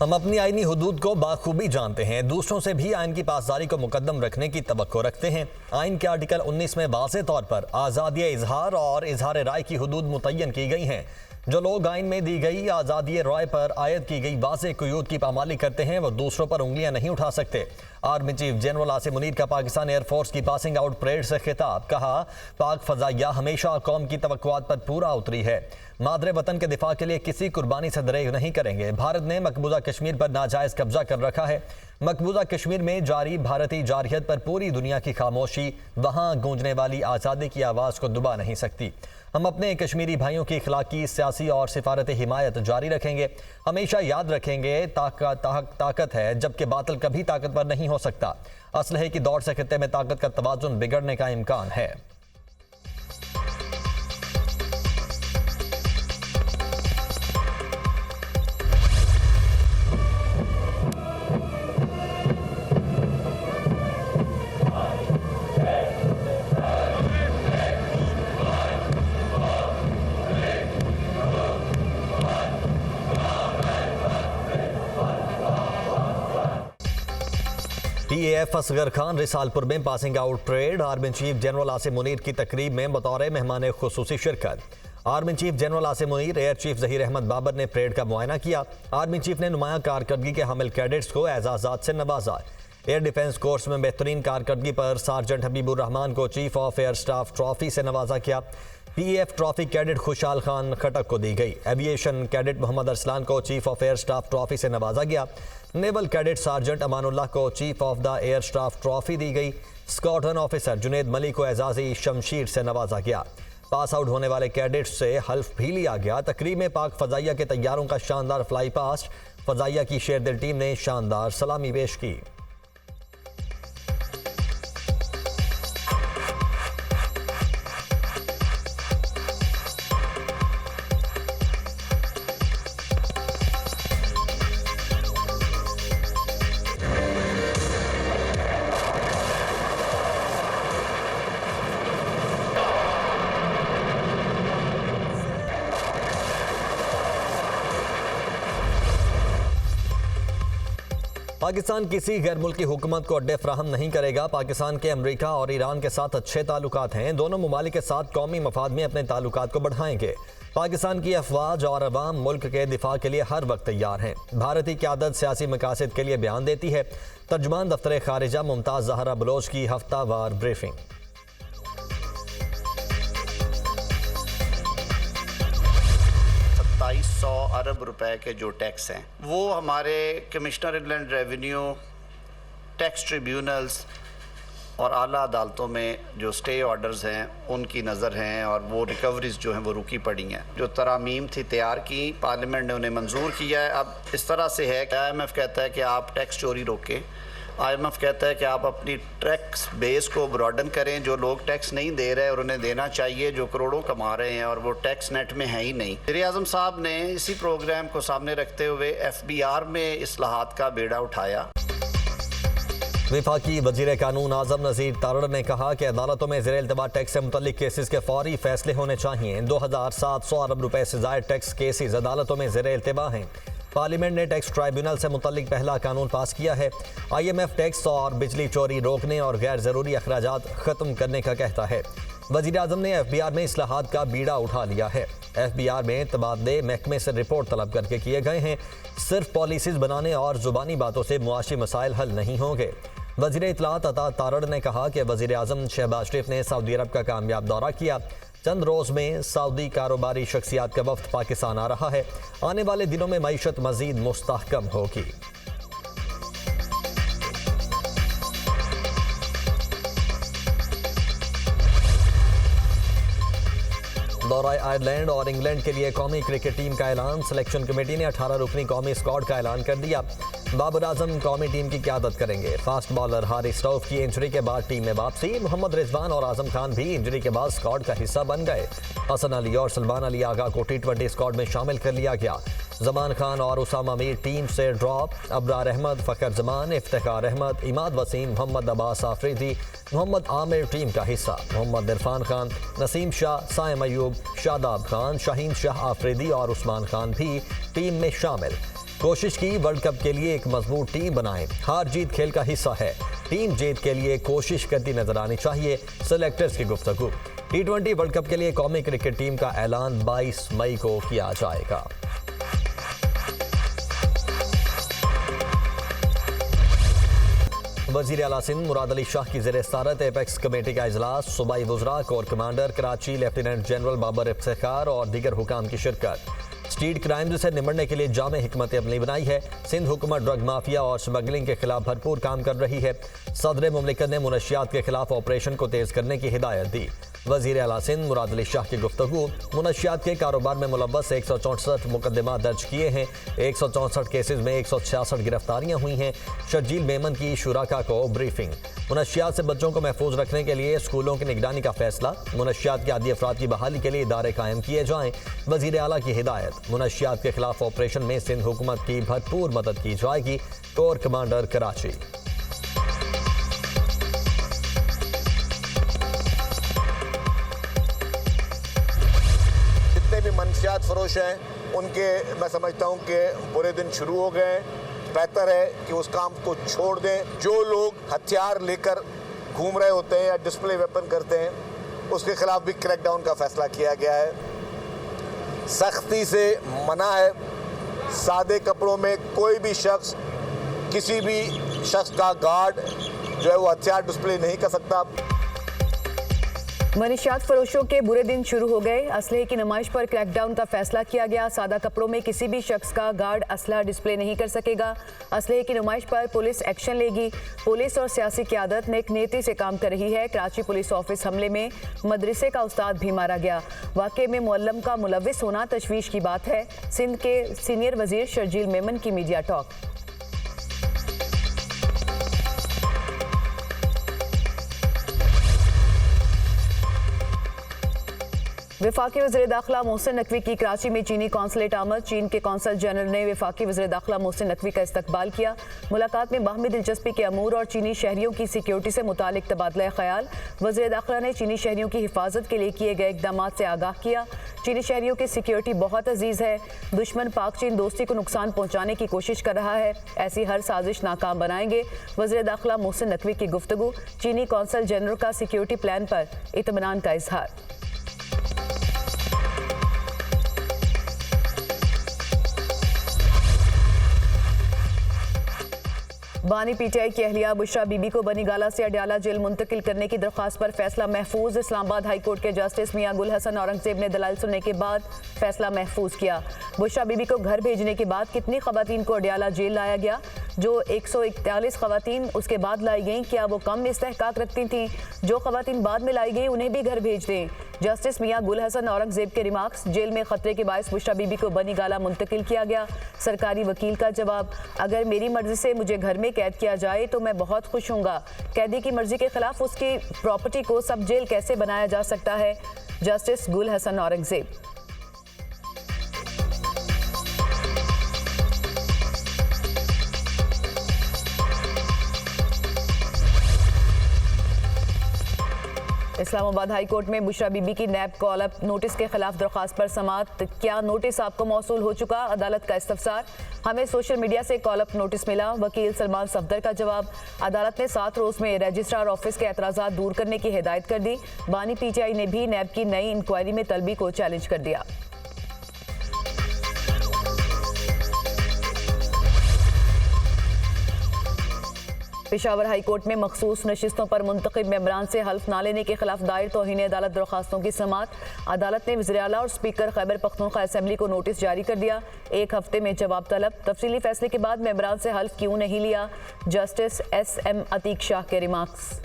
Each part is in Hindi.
हम अपनी आईनी हुदूद को बाखूबी जानते हैं, दूसरों से भी आइन की पासदारी को मुकद्दम रखने की तवक्को रखते हैं। आइन के आर्टिकल 19 में वाज़ेह तौर पर आज़ादी इजहार और इजहार राय की हुदूद मुतय्यन की गई हैं। जो लोग आइन में दी गई आज़ादी राय पर आयद की गई वाज़ेह क़ुयूद की पामाली करते हैं वो दूसरों पर उंगलियां नहीं उठा सकते। Army chief general Asim Munir का पाकिस्तान एयरफोर्स की पासिंग आउट परेड से खिताब, कहा पाक फ़ज़ाइया हमेशा कौम की तवक्कुआत पर पूरा उतरी है, मादरे वतन के दिफा के लिए किसी कुर्बानी से दरेग नहीं करेंगे। भारत ने मकबूजा कश्मीर पर नाजायज़ कब्जा कर रखा है। मकबूजा कश्मीर में जारी भारतीय जारहियत पर पूरी दुनिया की खामोशी वहाँ गूंजने वाली आज़ादी की आवाज़ को दुबा नहीं सकती। हम अपने कश्मीरी भाइयों की इखलाकी, सियासी और सिफारती हिमायत जारी रखेंगे। हमेशा याद रखेंगे ताकत है जबकि बातिल कभी ताकतवर नहीं हो सकता। असलहे की दौड़ से खित्ते में ताकत का तवाज़ुन बिगड़ने का इम्कान है। PAF असगर खान रिसालपुर में passing out parade, army chief general Asim Munir की तकरीब में बतौर मेहमान खुसूसी शिरकत। Army chief general Asim Munir, air chief Zaheer Ahmed Babar ने परेड का मुआयना किया। आर्मी चीफ ने नुमाया कारकर्दगी के हामिल कैडेट्स को एजाज़ात से नवाजा। एयर डिफेंस कोर्स में बेहतरीन कारकर्दगी पर सार्जेंट हबीबुर रहमान को chief of air staff trophy से नवाजा किया। PAF ट्रॉफी कैडेट खुशहाल खान खटक को दी गई। एविएशन कैडेट मोहम्मद अरसलान को chief of air staff trophy से नवाजा गया। नेवल कैडेट सार्जेंट अमानुल्लाह को chief of the air staff trophy दी गई। स्क्वाड्रन ऑफिसर जुनेद मलिक को एजाज़ी शमशीर से नवाजा गया। पास आउट होने वाले कैडेट्स से हल्फ भी लिया गया। तकरीब में पाक फ़ज़ाइया के तैयारों का शानदार फ्लाई पास्ट, फ़ज़ाइया की शेरदिल टीम ने शानदार सलामी पेश की। पाकिस्तान किसी गैर मुल्की हुकूमत को अड्डे फ्राहम नहीं करेगा। पाकिस्तान के अमरीका और ईरान के साथ अच्छे ताल्लुकात हैं। दोनों ममालिक के साथ कौमी मफाद में अपने ताल्लुकात को बढ़ाएंगे। पाकिस्तान की अफवाज और अवाम मुल्क के दिफा के लिए हर वक्त तैयार हैं। भारतीय क़यादत सियासी मकासद के लिए बयान देती है। तर्जुमान दफ्तर खारिजा मुमताज़ ज़हरा बलोच की हफ्तावार ब्रीफिंग। 100 अरब रुपए के जो टैक्स हैं वो हमारे commissioner inland revenue, tax tribunals और आला अदालतों में जो स्टे ऑर्डर्स हैं उनकी नज़र हैं और वो रिकवरीज जो हैं वो रुकी पड़ी हैं। जो तरामीम थी तैयार की, पार्लियामेंट ने उन्हें मंजूर किया है। अब इस तरह से है कि IMF कहता है कि आप टैक्स चोरी रोकें, IMF कहता है कि आप अपनी टैक्स बेस को ब्रॉडन करें। जो लोग टैक्स नहीं दे रहे और उन्हें देना चाहिए, जो करोड़ों कमा रहे हैं और वो टैक्स नेट में है ही नहीं। वज़ीर आज़म साहब ने इसी प्रोग्राम को सामने रखते हुए FBR में इस्लाहात का बेड़ा उठाया। वफाकी वज़ीर कानून आज़म नज़ीर तारड़ ने कहा कि अदालतों में ज़ेर इल्तवा टैक्स से मुतल्लिक केसेस के फौरी फैसले होने चाहिए। 2700 अरब रुपए से ज़ायद टैक्स केसेस अदालतों में ज़ेर इल्तवा हैं। पार्लियामेंट ने टैक्स ट्राइब्यूनल से मुतल्लिक पहला कानून पास किया है। IMF टैक्स और बिजली चोरी रोकने और गैर ज़रूरी अखराजात ख़त्म करने का कहता है। वज़ीर आज़म ने FBR में इस्लाहात का बीड़ा उठा लिया है। FBR में तबादले महकमे से रिपोर्ट तलब करके किए गए हैं। सिर्फ पॉलिसीज़ बनाने और ज़ुबानी बातों से मुआशी मसाइल हल नहीं होंगे। वज़ीर इत्तलात अता तारड़ ने कहा कि वज़ीर आज़म शहबाज शरीफ ने सऊदी अरब का कामयाब दौरा किया। चंद रोज़ में सऊदी कारोबारी शख्सियात का वफ्द पाकिस्तान आ रहा है। आने वाले दिनों में मईशत मज़ीद मुस्तहकम होगी। दौरा आयरलैंड और इंग्लैंड के लिए कौमी क्रिकेट टीम का ऐलान। सिलेक्शन कमेटी ने 18 रुकनी कौमी स्क्वाड का ऐलान कर दिया। बाबर आजम कौमी टीम की क़यादत करेंगे। फास्ट बॉलर हारिस रऊफ की इंजरी के बाद टीम में वापसी। मोहम्मद रिजवान और आजम खान भी इंजरी के बाद स्क्वाड का हिस्सा बन गए। हसन अली और सलमान अली आगा को T20 स्क्वाड में शामिल कर लिया गया। जमान खान और उसामा मीर टीम से ड्रॉप। अबरार अहमद, फ़खर जमान, इफ्तिखार अहमद, इमाद वसीम, मोहम्मद अब्बास आफरीदी, मोहम्मद आमिर टीम का हिस्सा। मोहम्मद इरफान खान, नसीम शाह, साइम अयूब, शादाब खान, शाहीन शाह आफरीदी और उस्मान खान भी टीम में शामिल। कोशिश की वर्ल्ड कप के लिए एक मजबूत टीम बनाएं। हार जीत खेल का हिस्सा है, टीम जीत के लिए कोशिश करती नजर आनी चाहिए। सिलेक्टर्स की गुफ्तगू। T20 वर्ल्ड कप के लिए कौमी क्रिकेट टीम का ऐलान 22 मई को किया जाएगा। वजीर आला सिंध मुराद अली शाह की ज़ेर सदारत एपेक्स कमेटी का इजलास। सूबाई वज़रा, corps commander Karachi lieutenant general Babar Iftikhar और दीगर हुकाम की शिरकत। स्ट्रीट क्राइम्स से निपटने के लिए जामे हिकमत अमली बनाई है। सिंध हुकूमत ड्रग माफिया और स्मगलिंग के खिलाफ भरपूर काम कर रही है। सदर मुमलिकत ने मुनशियात के खिलाफ ऑपरेशन को तेज करने की हिदायत दी। वजीर आला सिंध मुराद अली शाह की गुफ्तगू। मुनशियात के कारोबार में मुलव्वस 164 मुकदमा दर्ज किए हैं। 164 केसेज में 166 गिरफ्तारियां हुई हैं। शर्जील मेमन की शुराका को ब्रीफिंग। मुनशियात से बच्चों को महफूज रखने के लिए स्कूलों की निगरानी का फैसला। मुनशियात के आदी अफराद की बहाली के लिए इदारे कायम किए जाएं। वजीर आला की हिदायत। मुनशियात के खिलाफ ऑपरेशन में सिंध हुकूमत की भरपूर मदद की जाएगी। Core commander Karachi. भी मनशियात फरोश हैं उनके मैं समझता हूं कि बुरे दिन शुरू हो गए। बेहतर है कि उस काम को छोड़ दें। जो लोग हथियार लेकर घूम रहे होते हैं या डिस्प्ले वेपन करते हैं उसके खिलाफ भी क्रैकडाउन का फैसला किया गया है। सख्ती से मना है। सादे कपड़ों में कोई भी शख्स किसी भी शख्स का गार्ड जो है वो हथियार डिस्प्ले नहीं कर सकता। मनशियात फरोशों के बुरे दिन शुरू हो गए। असलहे की नुमाइश पर क्रैकडाउन का फैसला किया गया। सादा कपड़ों में किसी भी शख्स का गार्ड असलहा डिस्प्ले नहीं कर सकेगा। असलहे की नुमाइश पर पुलिस एक्शन लेगी। पुलिस और सियासी क़यादत नेक नीयती से काम कर रही है। कराची पुलिस ऑफिस हमले में मदरसे का उस्ताद भी मारा गया। वाक़े में मुअल्लम का मुलव्विस होना तशवीश की बात है। सिंध के सीनियर वजीर शर्जील मेमन की मीडिया टॉक। वफाकी वज़ीर दाखिला मोहसिन नकवी की कराची में चीनी कौंसलेट आमद। चीन के कौंसल जनरल ने वफाकी वज़ीर दाखिला मोहसिन नकवी का इस्तकबाल किया। मुलाकात में बाहमी दिलचस्पी के अमूर और चीनी शहरियों की सिक्योरिटी से मुतालिक तबादला ख्याल। वज़ीर दाखिला ने चीनी शहरियों की हिफाजत के लिए किए गए इक़दामात से आगाह किया। चीनी शहरियों की सिक्योरिटी बहुत अजीज़ है। दुश्मन पाक चीन दोस्ती को नुकसान पहुँचाने की कोशिश कर रहा है। ऐसी हर साजिश नाकाम बनाएंगे। वज़ीर दाखिला मोहसिन नकवी की गुफ्तगू। चीनी कौंसल जनरल का सिक्योरिटी प्लान पर इत्मीनान का इजहार। बानी पीटीआई की अहलिया बुशरा बीबी को बनी गाला से अडयाला जेल मुंतकिल करने की दरख्वास्त पर फैसला महफूज। इस्लामाबाद हाई कोर्ट के जस्टिस मियां गुल हसन औरंगजेब ने दलाइल सुनने के बाद फैसला महफूज किया। बुशरा बीबी को घर भेजने के बाद कितनी खवातीन को अडयाला जेल लाया गया? जो 141 खवातीन उसके बाद लाई गईं, क्या वो कम इस्तेहकाक रखती थीं? जो खवातीन बाद में लाई गई उन्हें भी घर भेज दें। जस्टिस मियां गुल हसन औरंगजेब के रिमार्क्स। जेल में खतरे के बायस बुशरा बीबी को बनी गाला मुंतकिल किया गया। सरकारी वकील का जवाब। अगर मेरी मर्जी से मुझे घर में कैद किया जाए तो मैं बहुत खुश हूँगा। कैदी की मर्जी के खिलाफ उसकी प्रॉपर्टी को सब जेल कैसे बनाया जा सकता है? जस्टिस गुल हसन औरंगजेब। इस्लामाबाद हाई कोर्ट में बुशरा बीबी की नैब कॉल अप नोटिस के खिलाफ दरख्वास्त पर समाअत। क्या नोटिस आपको मौसूल हो चुका? अदालत का इस्तफसार। हमें सोशल मीडिया से कॉल अप नोटिस मिला। वकील सलमान सफदर का जवाब। अदालत ने 7 रोज़ में रजिस्ट्रार ऑफिस के एतराज़ात दूर करने की हिदायत कर दी। बानी पीटीआई ने भी नैब की नई इंक्वायरी में तलबी को चैलेंज कर दिया। पेशावर हाई कोर्ट में मखसूस नशिस्तों पर मुंतखब मेंबरान से हल्फ ना लेने के खिलाफ दायर तौहीन अदालत दरख्वास्तों की समाअत। अदालत ने वज़ीर आला और स्पीकर खैबर पख्तूनख्वा असेंबली को नोटिस जारी कर दिया। 1 हफ्ते में जवाब तलब। तफसीली फैसले के बाद मेंबरान से हल्फ क्यों नहीं लिया? जस्टिस SM अतीक शाह के रिमार्क्स।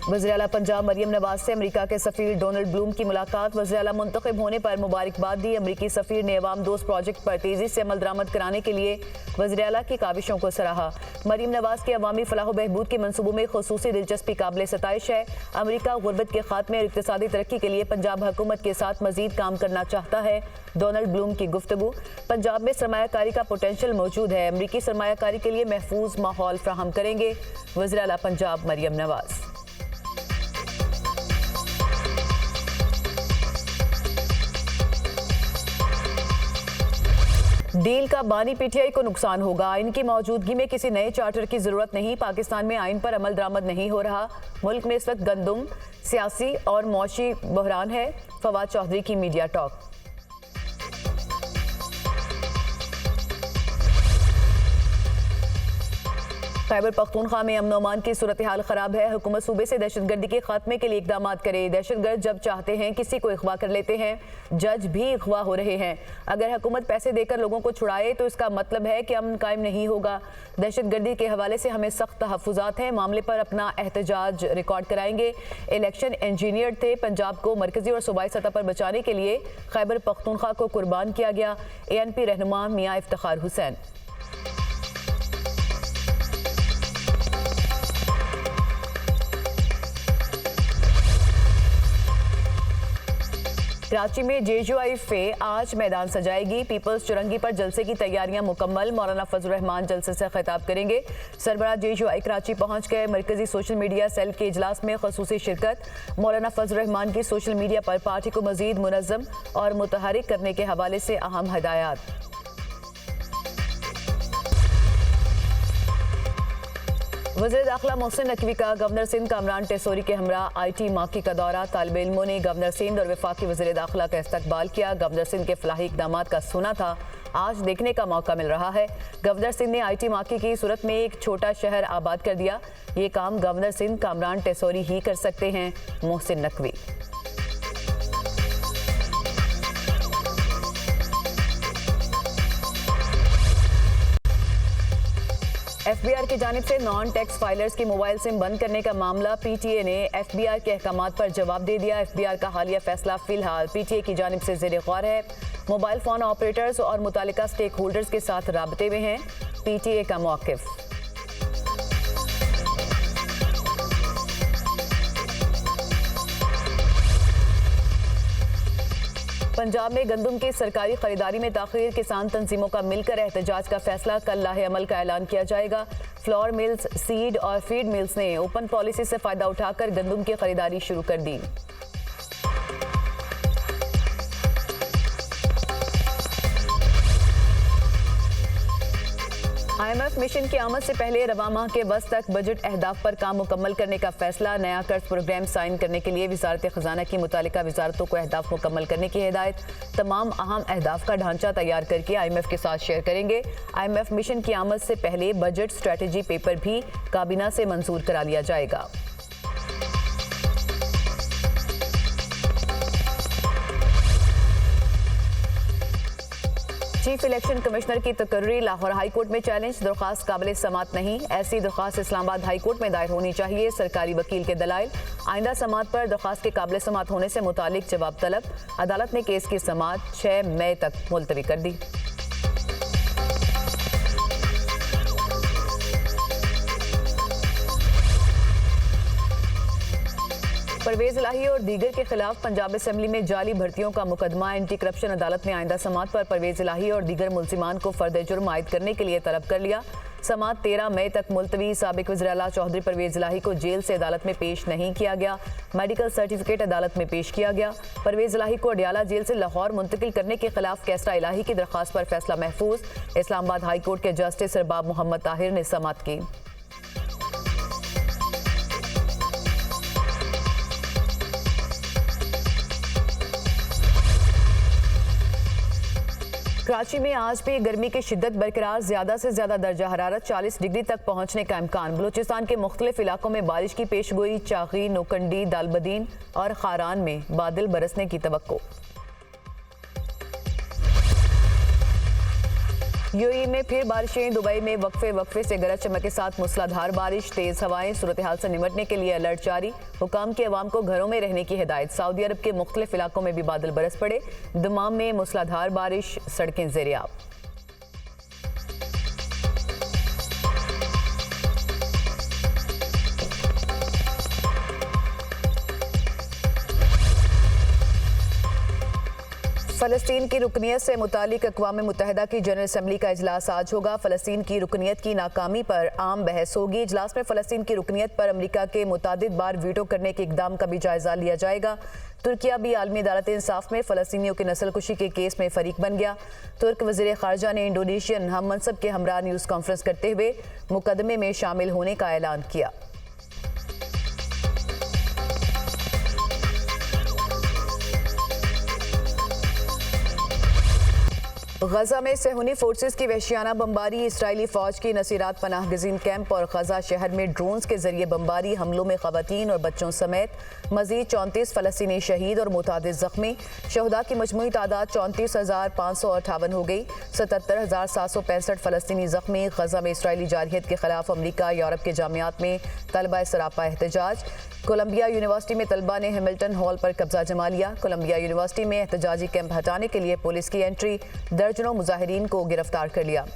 वज़ीर आला पंजाब मरियम नवाज से अमेरिका के सफ़ीर डोनाल्ड ब्लूम की मुलाकात। वज़ीर आला मुंतखब होने पर मुबारकबाद दी। अमेरिकी सफ़ीर ने अवाम दोस्त प्रोजेक्ट पर तेज़ी से अमल दरामद कराने के लिए वज़ीर आला की काविशों को सराहा। मरियम नवाज के अवामी फलाह बहबूद के मनसूबों में खुसूसी दिलचस्पी काबिल सताइश है। अमेरिका गुर्बत के खात्मे और इक़्तिसादी तरक्की के लिए पंजाब हुकूमत के साथ मज़ीद काम करना चाहता है। डोनाल्ड ब्लूम की गुफ्तगू। पंजाब में सरमायाकारी का पोटेंशियल मौजूद है। अमेरिकी सरमायाकारी के लिए महफूज माहौल फ्राहम करेंगे वज़ीर आला पंजाब मरियम नवाज। डील का बानी पीटीआई को नुकसान होगा। आइन की मौजूदगी में किसी नए चार्टर की जरूरत नहीं। पाकिस्तान में आइन पर अमल दरामद नहीं हो रहा। मुल्क में इस वक्त गंदुम, सियासी और मौशी बहरान है। फवाद चौधरी की मीडिया टॉक। खैबर पख्तूनख्वा में अमन अमान की सूरत हाल खराब है। हुकूमत सूबे से दहशतगर्दी के खात्मे के लिए इकदाम करे। दहशतगर्द जब चाहते हैं किसी को अगवा कर लेते हैं। जज भी अगवा हो रहे हैं। अगर हुकूमत पैसे देकर लोगों को छुड़ाए तो इसका मतलब है कि अमन कायम नहीं होगा। दहशतगर्दी के हवाले से हमें सख्त तहफ़्फ़ुज़ात हैं। मामले पर अपना एहतजाज रिकॉर्ड कराएंगे। इलेक्शन इंजीनियर थे। पंजाब को मरकजी और सूबाई सतह पर बचाने के लिए खैबर पख्तूनख्वा को कुर्बान किया गया। ANP रहनुमा मियां इफ्तिखार हुसैन। कराची में JUIFA आज मैदान सजाएगी। पीपल्स चुरंगी पर जलसे की तैयारियां मुकम्मल। मौलाना फजल रहमान जलसे से खिताब करेंगे। सरबराह JUI कराची पहुंच गए। मरकजी सोशल मीडिया सेल के इजलास में खसूसी शिरकत। मौलाना फजल रहमान की सोशल मीडिया पर पार्टी को मजीद मुनज़्ज़म और मुतहरिक करने के हवाले से अहम हदायत। वज़ीर दाखिला मोहसिन नकवी का गवर्नर सिंध कामरान टेसोरी के हमरा IT माकी का दौरा। तालिब इल्मों ने गवर्नर सिंध और वफाकी वज़ीर दाखिला का इस्तकबाल किया। गवर्नर सिंध के फलाही इक़दामात का सुना था, आज देखने का मौका मिल रहा है। गवर्नर सिंध ने IT माकी की सूरत में एक छोटा शहर आबाद कर दिया। ये काम गवर्नर सिंध कामरान टेसोरी ही कर सकते हैं। मोहसिन नकवी। FBI की जानिब से नॉन टैक्स फाइलर्स की मोबाइल सिम बंद करने का मामला। PTA ने FBI के अहकामात पर जवाब दे दिया। FBI का हालिया फैसला फिलहाल PTA की जानिब से ज़ेरे गौर है। मोबाइल फ़ोन ऑपरेटर्स और मुतालिका स्टेक होल्डर्स के साथ राबते में हैं PTA का मौक़िफ़। पंजाब में गंदम की सरकारी खरीदारी में ताख़ीर। किसान तंजीमों का मिलकर एहतजाज का फैसला। कल लाहे अमल का ऐलान किया जाएगा। फ्लोर मिल्स, सीड और फीड मिल्स ने ओपन पॉलिसी से फ़ायदा उठाकर गंदम की खरीदारी शुरू कर दी। IMF मिशन की आमद से पहले रवा माह के वस्त तक बजट अहदाफ पर काम मुकम्मल करने का फैसला। नया कर्ज प्रोग्राम साइन करने के लिए वजारत खजाना की मुतालिका वजारतों को अहदाफ मुकम्मल करने की हिदायत। तमाम अहम अहदाफ का ढांचा तैयार करके IMF के साथ शेयर करेंगे। IMF मिशन की आमद से पहले बजट स्ट्रेटजी पेपर भी काबीना से मंजूर करा लिया जाएगा। चीफ इलेक्शन कमिश्नर की तकर्री। लाहौर हाई कोर्ट में चैलेंज। दरख्वास्त काबिल समात नहीं। ऐसी दरख्वास्त इस्लामाबाद हाई कोर्ट में दायर होनी चाहिए। सरकारी वकील के दलाइल। आइंदा समात पर दरख्वास्त के काबिल समात होने से मुतालिक जवाब तलब। अदालत ने केस की समात 6 मई तक मुलतवी कर दी। परवेज इलाही और दीगर के खिलाफ पंजाब असेंबली में जाली भर्तियों का मुकदमा। एंटी करप्शन अदालत ने आइंदा समात पर परवेज इलाही और दीगर मुल्जिमान को फर्द जुर्म आयद करने के लिए तलब कर लिया। समात 13 मई तक मुलतवी। साबिक वज़ीर आला चौधरी परवेज इलाही को जेल से अदालत में पेश नहीं किया गया। मेडिकल सर्टिफिकेट अदालत में पेश किया गया। परवेज इलाही को अडियाला जेल से लाहौर मुंतकिल करने के खिलाफ कैसरा इलाही की दरख्वास्त पर फैसला महफूज। इस्लामाबाद हाई कोर्ट के जस्टिस रबाब मोहम्मद ताहिर ने समात की। कराची में आज भी गर्मी की शिद्दत बरकरार। ज्यादा से ज्यादा दर्जा हरारत 40 डिग्री तक पहुंचने का इम्कान। बलूचिस्तान के मुख्तलिफ इलाकों में बारिश की पेशगोई। चागी, नोकंडी, दालबदीन और खारान में बादल बरसने की तवक्को। UAE में फिर बारिशें। दुबई में वक्फे से गरज चमक के साथ मूसलाधार बारिश। तेज हवाएं। सूरत हाल से निमटने के लिए अलर्ट जारी। हुकाम के अवाम को घरों में रहने की हिदायत। सऊदी अरब के मुख्तलिफ इलाकों में भी बादल बरस पड़े। दमाम में मूसलाधार बारिश। सड़कें ज़ेर-ए-आब। फ़लस्तीन की रुकनीत से मुतालिक अक़वाम मुत्तहिदा की जनरल असम्बली का इजलास आज होगा। फ़लस्तीन की रुकनीत की नाकामी पर आम बहस होगी। इजलास में फ़लस्तीन की रुकनीत पर अमरीका के मुतादिद बार वीटो करने के इक़दाम का भी जायज़ा लिया जाएगा। तुर्किया भी आलमी अदालत इंसाफ में फ़लस्तीनियों की नस्लकुशी के केस में फ़रीक बन गया। तुर्क वज़ीर ख़ारजा ने इंडोनेशियन हम मनसब के हमरा न्यूज़ कॉन्फ्रेंस करते हुए मुकदमे में शामिल होने का ऐलान किया। गजा में सहूनी फोर्सेस की वहशियाना बमबारी, इसराइली फौज की नसीरात पनाह गजीन कैंप और गजा शहर में ड्रोन्स के जरिए बमबारी हमलों में खवातीन और बच्चों समेत मजीद 34 फ़लस्तीनी शहीद और मुतादिद ज़ख्मी। शहदा की मजमूई तादाद 34,558 हो गई। 77,765 फ़लस्तीनी ज़ख्मी। गजा में इसराइली जारहियत के खिलाफ अमरीका यूरोप के जामियात में तलबा सरापा एहतजाज। कोलंबिया यूनिवर्सिटी में तलबा ने हैमिल्टन हॉल पर कब्जा जमा लिया। कोलंबिया यूनिवर्सिटी में एहतजाजी कैंप हटाने के लिए पुलिस की एंट्री, दर्जनों मुजाहिरीन को गिरफ्तार कर लिया।